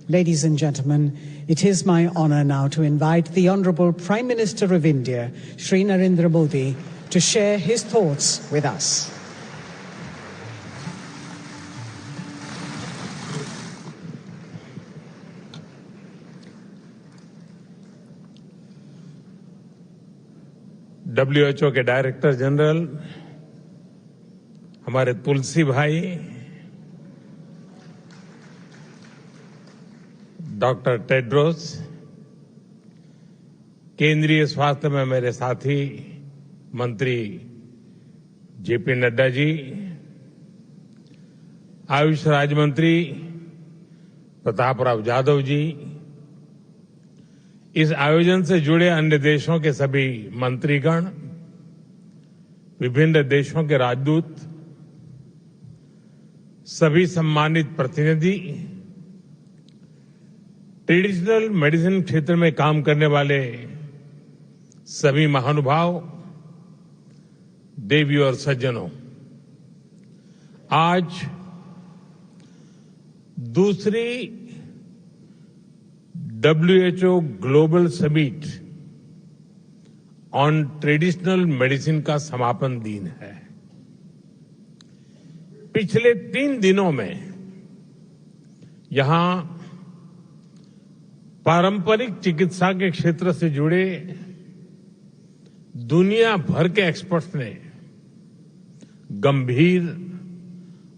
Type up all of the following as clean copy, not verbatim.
Ladies and gentlemen, it is my honour now to invite the Honourable Prime Minister of India, Shri Narendra Modi, to share his thoughts with us. WHO के director general हमारे तुलसी भाई, doctor Tedros, केंद्रीय स्वास्थ्य में मेरे साथी मंत्री JP Nadda ji, Ayush राज्य मंत्री प्रतापराव जाधव जी, इस आयोजन से जुड़े अन्य देशों के सभी मंत्रीगण, विभिन्न देशों के राजदूत, सभी सम्मानित प्रतिनिधि, ट्रेडिशनल मेडिसिन क्षेत्र में काम करने वाले सभी महानुभाव, देवी और सज्जनों, आज दूसरी WHO global summit on traditional medicine का समापन दिन है। पिछले 3 दिनों में यहां पारंपरिक चिकित्सा के क्षेत्र से जुड़े दुनिया भर के एक्सपर्ट्स ने गंभीर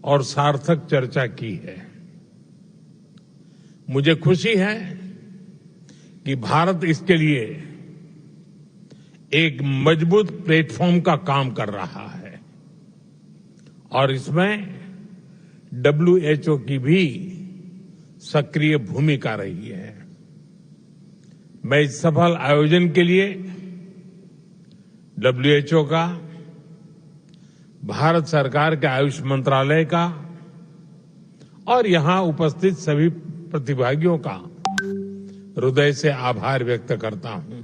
और सार्थक चर्चा की है। मुझे खुशी है कि भारत इसके लिए एक मजबूत प्लेटफॉर्म का काम कर रहा है और इसमें WHO की भी सक्रिय भूमिका रही है। मैं इस सफल आयोजन के लिए WHO का, भारत सरकार के आयुष मंत्रालय का और यहां उपस्थित सभी प्रतिभागियों का हृदय से आभार व्यक्त करता हूं।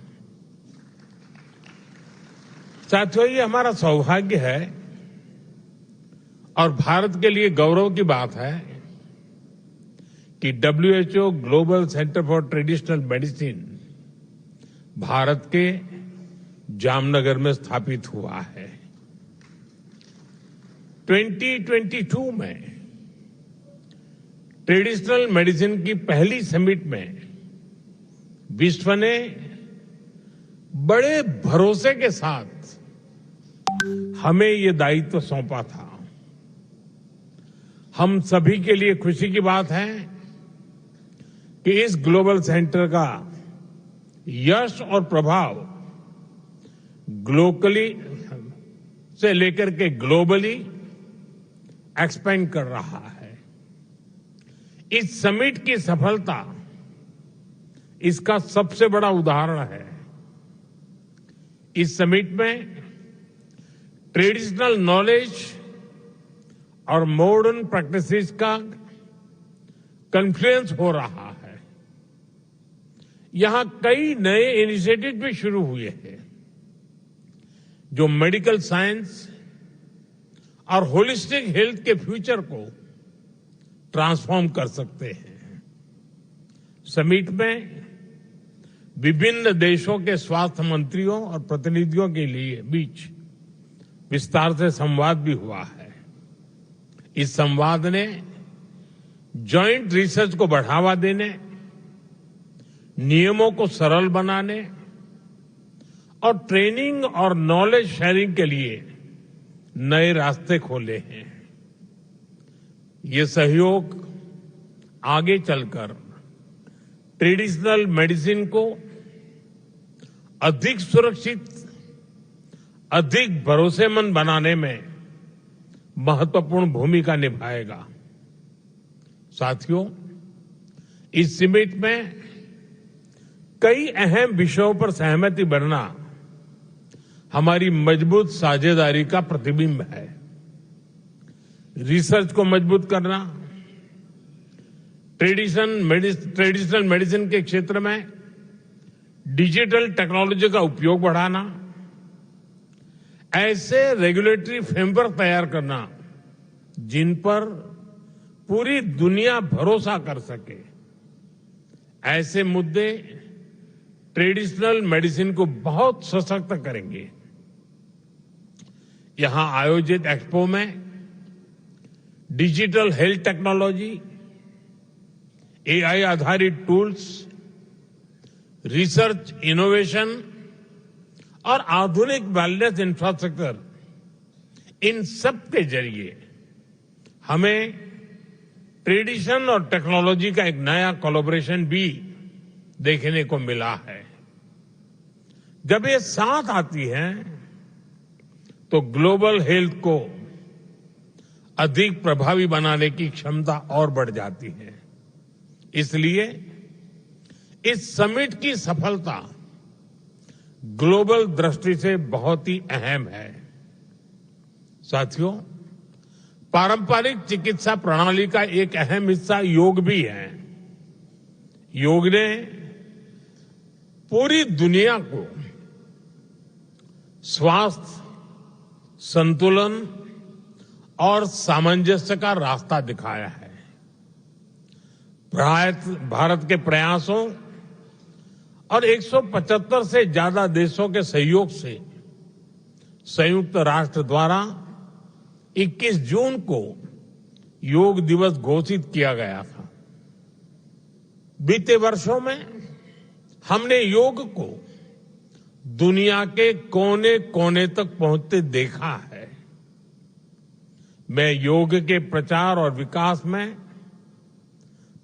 साथियों, ये हमारा सौभाग्य है और भारत के लिए गौरव की बात है कि WHO global centre for traditional medicine Bharat के जामनगर में स्थापित हुआ है। 2022 में ट्रेडिशनल मेडिसिन की पहली समिट में विश्व ने बड़े भरोसे के साथ हमें ये दायित्व सौंपा था। हम सभी के लिए खुशी की बात है कि इस ग्लोबल सेंटर का यश और प्रभाव लोकली से लेकर के ग्लोबली एक्सपेंड कर रहा है। इस समिट की सफलता इसका सबसे बड़ा उदाहरण है। इस समिट में ट्रेडिशनल नॉलेज और मॉडर्न प्रैक्टिसेस का कॉन्फ्लुएंस हो रहा है। यहां कई नए इनिशिएटिव भी शुरू हुए हैं जो मेडिकल साइंस और होलिस्टिक हेल्थ के फ्यूचर को ट्रांसफॉर्म कर सकते हैं। समिट में विभिन्न देशों के स्वास्थ्य मंत्रियों और प्रतिनिधियों के लिए बीच विस्तार से संवाद भी हुआ है। इस संवाद ने जॉइंट रिसर्च को बढ़ावा देने, नियमों को सरल बनाने और ट्रेनिंग और नॉलेज शेयरिंग के लिए नए रास्ते खोले हैं। ये सहयोग आगे चलकर ट्रेडिशनल मेडिसिन को अधिक सुरक्षित, अधिक भरोसेमंद बनाने में महत्वपूर्ण भूमिका निभाएगा। साथियों, इस समिट में कई अहम विषयों पर सहमति बनना हमारी मजबूत साझेदारी का प्रतिबिंब है। रिसर्च को मजबूत करना, ट्रेडिशनल मेडिसिन के क्षेत्र में डिजिटल टेक्नोलॉजी का उपयोग बढ़ाना, ऐसे रेगुलेटरी फ्रेमवर्क तैयार करना जिन पर पूरी दुनिया भरोसा कर सके, ऐसे मुद्दे ट्रेडिशनल मेडिसिन को बहुत सशक्त करेंगे। यहां आयोजित एक्सपो में डिजिटल हेल्थ टेक्नोलॉजी, एआई आधारित टूल्स, रिसर्च इनोवेशन और आधुनिक वेलनेस इंफ्रास्ट्रक्चर, इन सब के जरिए हमें ट्रेडिशन और टेक्नोलॉजी का एक नया कोलैबोरेशन भी देखने को मिला है। जब ये साथ आती है तो ग्लोबल हेल्थ को अधिक प्रभावी बनाने की क्षमता और बढ़ जाती है। इसलिए इस समिट की सफलता ग्लोबल दृष्टि से बहुत ही अहम है। साथियों, पारंपरिक चिकित्सा प्रणाली का एक अहम हिस्सा योग भी है। योग ने पूरी दुनिया को स्वास्थ्य, संतुलन और सामंजस्य का रास्ता दिखाया है। भारत के प्रयासों और 175 से ज्यादा देशों के सहयोग से संयुक्त राष्ट्र द्वारा 21 जून को योग दिवस घोषित किया गया था। बीते वर्षों में हमने योग को दुनिया के कोने कोने तक पहुंचते देखा है। मैं योग के प्रचार और विकास में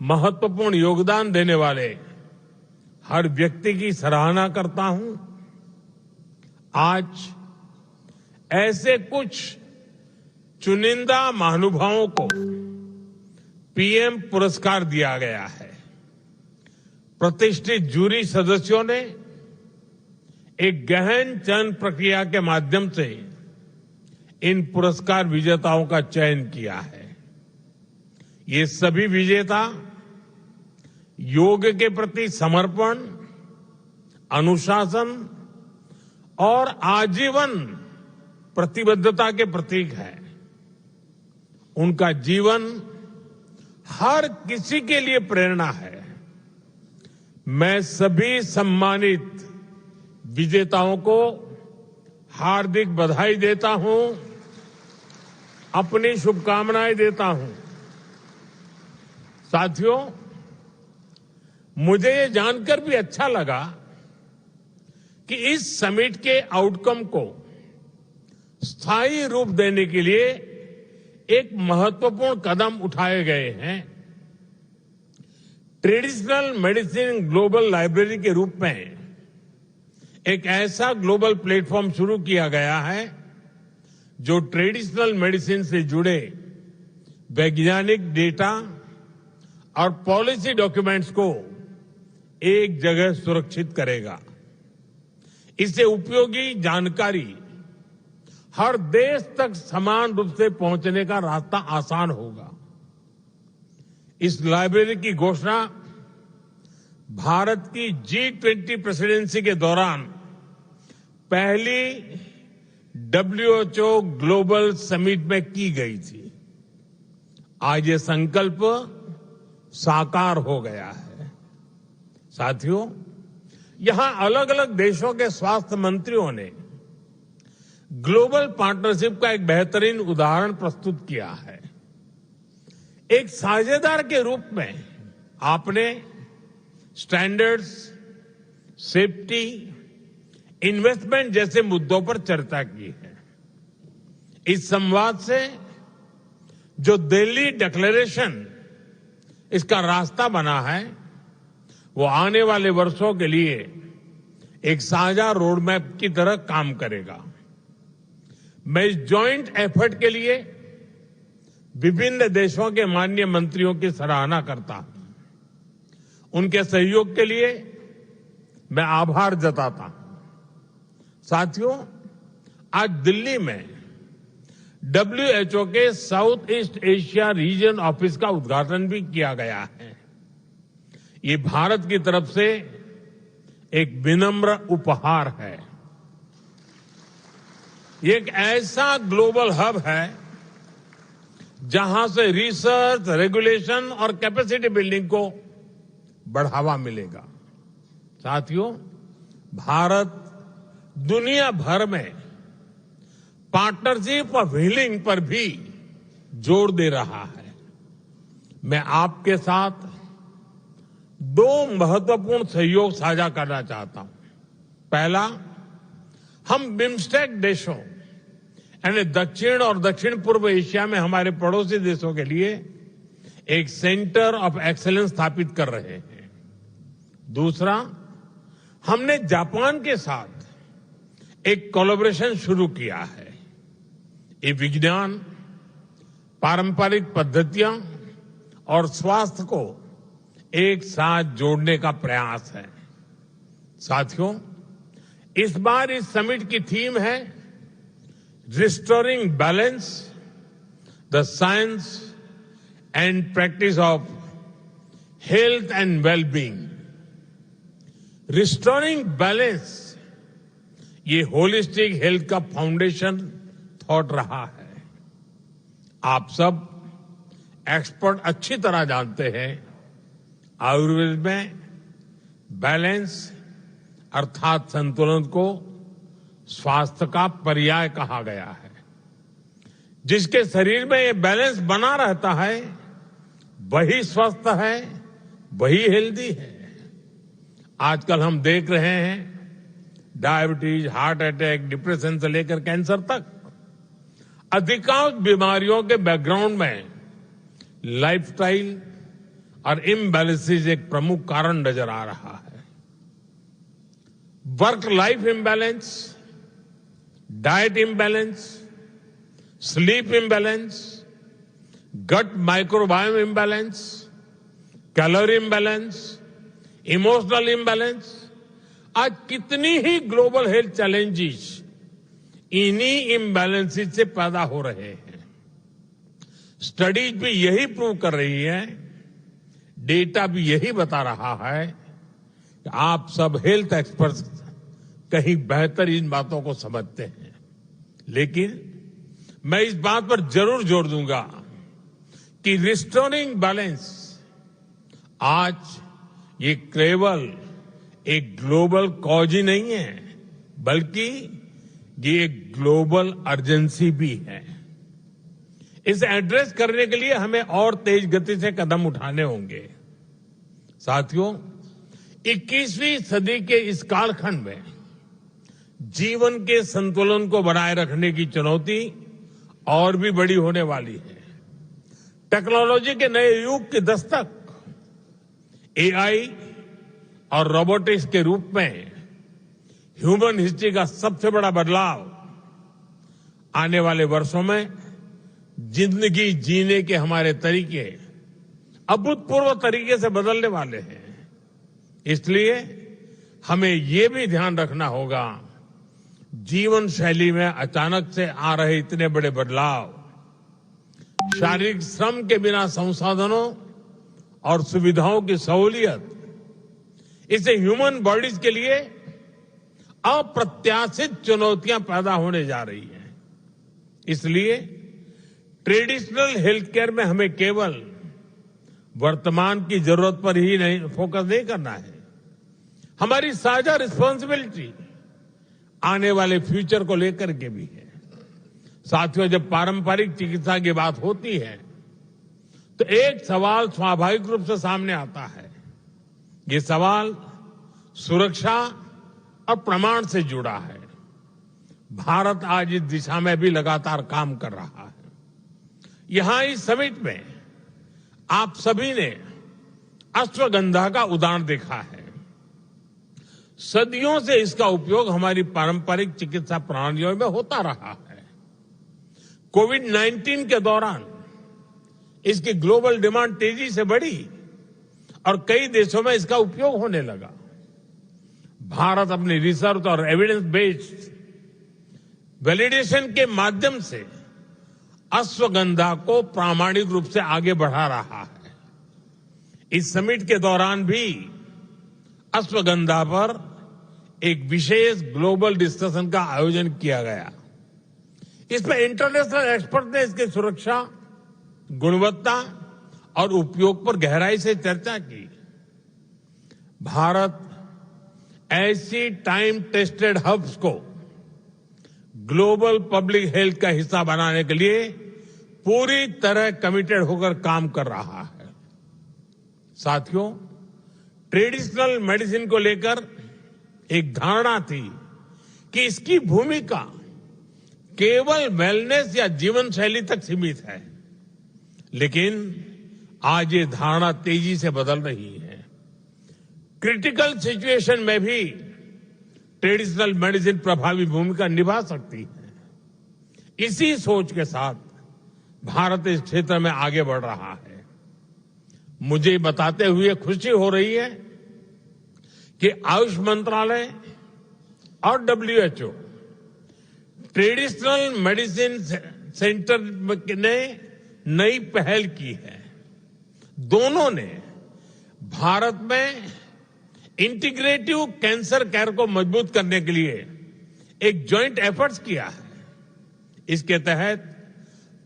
महत्वपूर्ण योगदान देने वाले हर व्यक्ति की सराहना करता हूं। आज ऐसे कुछ चुनिंदा महानुभावों को पीएम पुरस्कार दिया गया है। प्रतिष्ठित जूरी सदस्यों ने एक गहन चयन प्रक्रिया के माध्यम से इन पुरस्कार विजेताओं का चयन किया है। ये सभी विजेता योग के प्रति समर्पण, अनुशासन और आजीवन प्रतिबद्धता के प्रतीक है। उनका जीवन हर किसी के लिए प्रेरणा है। मैं सभी सम्मानित विजेताओं को हार्दिक बधाई देता हूं, अपनी शुभकामनाएं देता हूं। साथियों, मुझे ये जानकर भी अच्छा लगा कि इस समिट के आउटकम को स्थायी रूप देने के लिए एक महत्वपूर्ण कदम उठाए गए हैं। ट्रेडिशनल मेडिसिन ग्लोबल लाइब्रेरी के रूप में एक ऐसा ग्लोबल प्लेटफॉर्म शुरू किया गया है जो ट्रेडिशनल मेडिसिन से जुड़े वैज्ञानिक डेटा और पॉलिसी डॉक्यूमेंट्स को एक जगह सुरक्षित करेगा। इससे उपयोगी जानकारी हर देश तक समान रूप से पहुंचने का रास्ता आसान होगा। इस लाइब्रेरी की घोषणा भारत की G20 प्रेसिडेंसी के दौरान पहली WHO ग्लोबल समिट में की गई थी। आज ये संकल्प साकार हो गया है। साथियों, यहां अलग अलग देशों के स्वास्थ्य मंत्रियों ने ग्लोबल पार्टनरशिप का एक बेहतरीन उदाहरण प्रस्तुत किया है। एक साझेदार के रूप में आपने स्टैंडर्ड्स, सेफ्टी, इन्वेस्टमेंट जैसे मुद्दों पर चर्चा की है। इस संवाद से जो दिल्ली डिक्लेरेशन इसका रास्ता बना है, वो आने वाले वर्षों के लिए एक साझा रोड मैप की तरह काम करेगा। मैं इस जॉइंट एफर्ट के लिए विभिन्न देशों के माननीय मंत्रियों की सराहना करता हूं। उनके सहयोग के लिए मैं आभार जताता हूं। साथियों, आज दिल्ली में WHO के south east Asia region office का उद्घाटन भी किया गया है। ये भारत की तरफ से एक विनम्र उपहार है। ये एक ऐसा ग्लोबल हब है जहां से रिसर्च, रेगुलेशन और कैपेसिटी बिल्डिंग को बढ़ावा मिलेगा। साथियों, भारत दुनिया भर में पार्टनरशिप ऑफ हीलिंग पर भी जोर दे रहा है। मैं आपके साथ दो महत्वपूर्ण सहयोग साझा करना चाहता हूं। पहला, हम बिम्स्टेक देशों यानी दक्षिण और दक्षिण पूर्व एशिया में हमारे पड़ोसी देशों के लिए एक सेंटर ऑफ एक्सीलेंस स्थापित कर रहे हैं। दूसरा, हमने जापान के साथ एक कोलैबोरेशन शुरू किया है। ये विज्ञान, पारंपरिक पद्धतियां और स्वास्थ्य को एक साथ जोड़ने का प्रयास है। साथियों, इस बार इस समिट की थीम है restoring balance, the science and practice of health and wellbeing. Restoring balance ये होलिस्टिक हेल्थ का फाउंडेशन थॉट रहा है। आप सब एक्सपर्ट अच्छी तरह जानते हैं, आयुर्वेद में बैलेंस अर्थात संतुलन को स्वास्थ्य का पर्याय कहा गया है। जिसके शरीर में ये बैलेंस बना रहता है वही स्वस्थ है, वही हेल्दी है। आजकल हम देख रहे हैं डायबिटीज, हार्ट अटैक, डिप्रेशन से लेकर कैंसर तक अधिकांश बीमारियों के बैकग्राउंड में लाइफस्टाइल और इम्बैलेंसेस एक प्रमुख कारण नजर आ रहा है। Work life imbalance, diet imbalance, sleep imbalance, gut microbiome imbalance, calorie imbalance, emotional imbalance, आज कितनी ही ग्लोबल हेल्थ चैलेंजेस इन्हीं इम्बैलेंसेस से पैदा हो रहे हैं। स्टडीज भी यही प्रूव कर रही है, डेटा भी यही बता रहा है कि आप सब हेल्थ एक्सपर्ट्स कहीं बेहतर इन बातों को समझते हैं। लेकिन मैं इस बात पर जरूर जोर दूंगा कि रिस्टोरिंग बैलेंस आज ये केवल एक ग्लोबल कॉज ही नहीं है, बल्कि ये एक ग्लोबल अर्जेंसी भी है। इसे एड्रेस करने के लिए हमें और तेज गति से कदम उठाने होंगे। साथियों, 21वीं सदी के इस कालखंड में जीवन के संतुलन को बनाए रखने की चुनौती और भी बड़ी होने वाली है। टेक्नोलॉजी के नए युग की दस्तक एआई और रोबोटिक्स के रूप में ह्यूमन हिस्ट्री का सबसे बड़ा बदलाव आने वाले वर्षों में जिंदगी जीने के हमारे तरीके अभूतपूर्व तरीके से बदलने वाले हैं। इसलिए हमें ये भी ध्यान रखना होगा, जीवन शैली में अचानक से आ रहे इतने बड़े बदलाव, शारीरिक श्रम के बिना संसाधनों और सुविधाओं की सहूलियत, इससे ह्यूमन बॉडीज के लिए अप्रत्याशित चुनौतियां पैदा होने जा रही हैं। इसलिए ट्रेडिशनल हेल्थ केयर में हमें केवल वर्तमान की जरूरत पर ही नहीं फोकस नहीं करना है। हमारी साझा रिस्पांसिबिलिटी आने वाले फ्यूचर को लेकर के भी है। साथियों, जब पारंपरिक चिकित्सा की बात होती है तो एक सवाल स्वाभाविक रूप से सामने आता है। ये सवाल सुरक्षा और प्रमाण से जुड़ा है। भारत आज इस दिशा में भी लगातार काम कर रहा है। यहां इस समिट में आप सभी ने अश्वगंधा का उदाहरण देखा है। सदियों से इसका उपयोग हमारी पारंपरिक चिकित्सा प्रणालियों में होता रहा है। कोविड-19 के दौरान इसकी ग्लोबल डिमांड तेजी से बढ़ी और कई देशों में इसका उपयोग होने लगा। भारत अपनी रिसर्च और एविडेंस बेस्ड वैलिडेशन के माध्यम से अश्वगंधा को प्रामाणिक रूप से आगे बढ़ा रहा है। इस समिट के दौरान भी अश्वगंधा पर एक विशेष ग्लोबल डिस्कशन का आयोजन किया गया। इसमें इंटरनेशनल एक्सपर्ट ने इसकी सुरक्षा, गुणवत्ता और उपयोग पर गहराई से चर्चा की। भारत ऐसी टाइम टेस्टेड हब्स को ग्लोबल पब्लिक हेल्थ का हिस्सा बनाने के लिए पूरी तरह कमिटेड होकर काम कर रहा है। साथियों, ट्रेडिशनल मेडिसिन को लेकर एक धारणा थी कि इसकी भूमिका केवल वेलनेस या जीवन शैली तक सीमित है, लेकिन आज ये धारणा तेजी से बदल रही है। क्रिटिकल सिचुएशन में भी ट्रेडिशनल मेडिसिन प्रभावी भूमिका निभा सकती है। इसी सोच के साथ भारत इस क्षेत्र में आगे बढ़ रहा है। मुझे बताते हुए खुशी हो रही है कि आयुष मंत्रालय और WHO ट्रेडिशनल मेडिसिन सेंटर ने नई पहल की है। दोनों ने भारत में इंटीग्रेटिव कैंसर केयर को मजबूत करने के लिए एक जॉइंट एफर्ट्स किया है। इसके तहत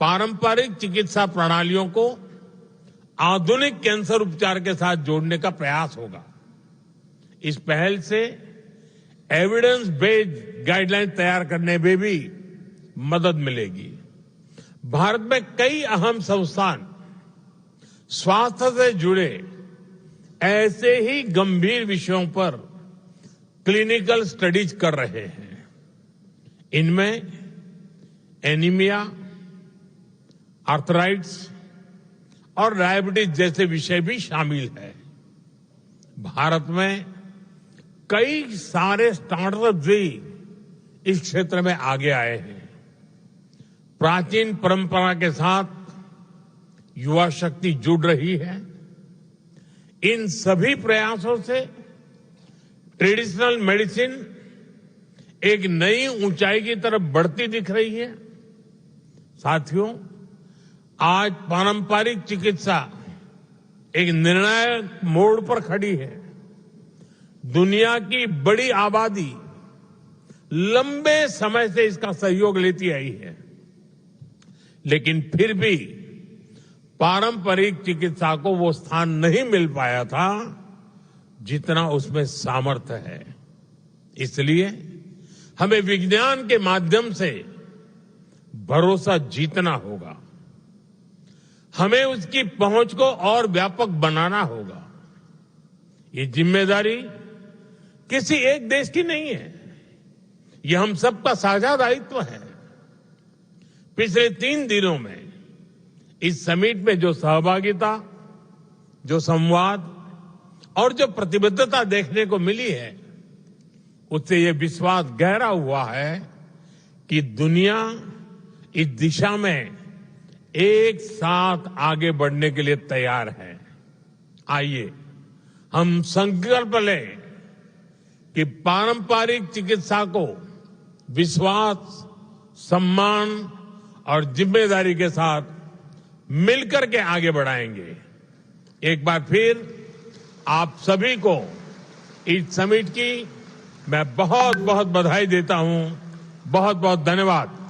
पारंपरिक चिकित्सा प्रणालियों को आधुनिक कैंसर उपचार के साथ जोड़ने का प्रयास होगा। इस पहल से एविडेंस बेस्ड गाइडलाइन तैयार करने में भी मदद मिलेगी। भारत में कई अहम संस्थान स्वास्थ्य से जुड़े ऐसे ही गंभीर विषयों पर क्लिनिकल स्टडीज कर रहे हैं। इनमें एनीमिया, आर्थराइटिस और डायबिटीज जैसे विषय भी शामिल है। भारत में कई सारे स्टार्टअप भी इस क्षेत्र में आगे आए हैं। प्राचीन परंपरा के साथ युवा शक्ति जुड़ रही है। इन सभी प्रयासों से ट्रेडिशनल मेडिसिन एक नई ऊंचाई की तरफ बढ़ती दिख रही है। साथियों, आज पारंपरिक चिकित्सा एक निर्णायक मोड़ पर खड़ी है। दुनिया की बड़ी आबादी लंबे समय से इसका सहयोग लेती आई है, लेकिन फिर भी पारंपरिक चिकित्सा को वो स्थान नहीं मिल पाया था जितना उसमें सामर्थ्य है। इसलिए हमें विज्ञान के माध्यम से भरोसा जीतना होगा। हमें उसकी पहुंच को और व्यापक बनाना होगा। ये जिम्मेदारी किसी एक देश की नहीं है, ये हम सबका साझा दायित्व है। पिछले 3 दिनों में इस समिट में जो सहभागिता, जो संवाद और जो प्रतिबद्धता देखने को मिली है, उससे ये विश्वास गहरा हुआ है कि दुनिया इस दिशा में एक साथ आगे बढ़ने के लिए तैयार है। आइए हम संकल्प लें कि पारंपरिक चिकित्सा को विश्वास, सम्मान और जिम्मेदारी के साथ मिलकर के आगे बढ़ाएंगे। एक बार फिर आप सभी को इस समिट की मैं बहुत बहुत बधाई देता हूं। बहुत बहुत धन्यवाद।